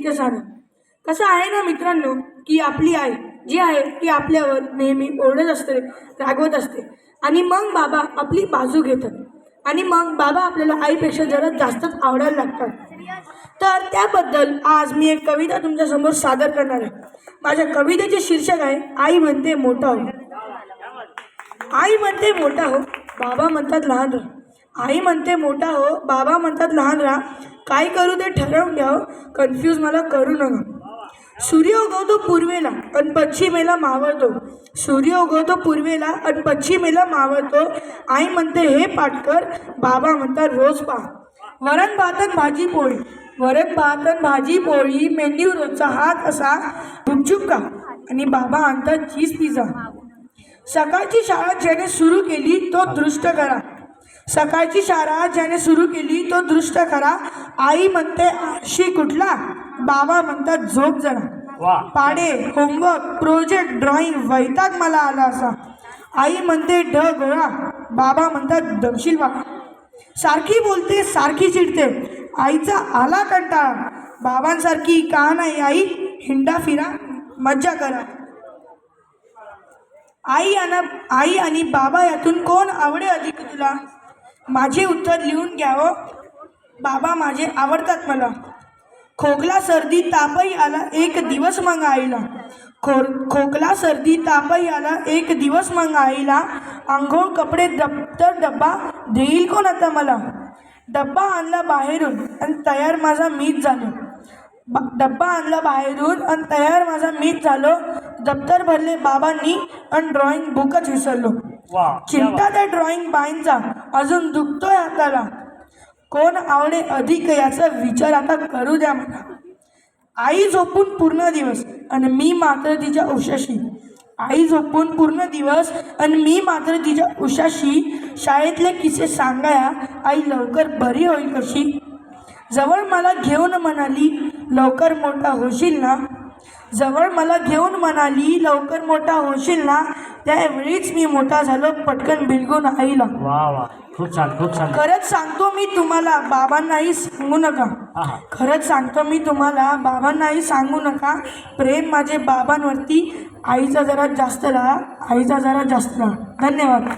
नित्य साधन. कसं आहे ना मित्रांनो, की आपली आई जी आहे ती आपल्यावर नेहमी ओरडत असते, रागवत असते आणि मग बाबा आपली बाजू घेतात आणि मग बाबा आपल्याला आईपेक्षा जरा जास्तच आवडायला लागतात. तर त्याबद्दल आज मी एक कविता तुमच्यासमोर सादर करणार आहे. माझ्या कवितेचे शीर्षक आहे आई म्हणते मोठा हो. आई म्हणते मोठा हो, बाबा म्हणतात लहान राहा. आई म्हणते मोठा हो, बाबा म्हणतात लहान राहा. काय करू ते ठरवून घ्या, कन्फ्यूज मला करू नका. सूर्य उगवतो पूर्वेला आणि पश्चिमेला मावळतो. सूर्य उगवतो पूर्वेला आणि पश्चिमेला मावळतो. आई म्हणते हे पाटकर, बाबा म्हणतात रोज पहा. वरण भात आणि भाजी पोळी, वरण भात आणि भाजी पोळी, मेन्यू रोजचा हात असा गुपचूप का आणि बाबा आणतात चीज पिझ्झा. सकाळची शाळा ज्याने सुरू केली तो दृष्ट करा. सकाळची शाळा ज्याने सुरू केली तो दृष्ट करा. आई म्हणते आळशी कुठला, बाबा म्हणतात झोप जरा. पाडे, होमवर्क, प्रोजेक्ट, ड्रॉइंग वैताग मला आला असा. आई म्हणते ढ गोळा, बाबा म्हणतात दमशील बाबा. सारखी बोलते सारखी चिडते, आईचा आला कंटाळा. बाबांसारखी का नाही आई, हिंडा फिरा मज्जा करा. आई आणि बाबा यातून कोण आवडे अधिक तुला. माझे उत्तर लिहून घ्यावं, बाबा माझे आवडतात मला. खोकला सर्दी तापही आला एक दिवस मग आईला. खोकला सर्दी तापही आला एक दिवस मग आईला. आंघोळ कपडे दप्तर डब्बा देईल कोण आता मला. डब्बा आणला बाहेरून आणि तयार माझा मीच झालो. डब्बा आणला बाहेरून आणि तयार माझा मीच झालो. दप्तर भरले बाबांनी आणि ड्रॉइंग बुकच विसरलो. चिंता त्या ड्रॉइंग बाईंचा अजून दुखतोय हाताला. कोण आवडे अधिक याचा विचार आता करू द्या मला. आई झोपून पूर्ण दिवस आणि मी मात्र तिच्या उशाशी. आई झोपून पूर्ण दिवस आणि मी मात्र तिच्या उशाशी. शाळेतले किस्से सांगाया आई लवकर बरी होईल कशी. जवळ मला घेऊन म्हणाली लवकर मोठा होशील ना. जवळ मला घेऊन म्हणाली लवकर मोठा होशील ना. त्यावेळीच मी मोठा झालो पटकन बिलगून आईला. खूप छान खूप छान. खरंच सांगतो मी तुम्हाला बाबांनाही सांगू नका. खरंच सांगतो मी तुम्हाला बाबांनाही सांगू नका. प्रेम माझे बाबांवरती आईचा जरा जास्त राहा, आईचा जरा जास्त राहा. धन्यवाद.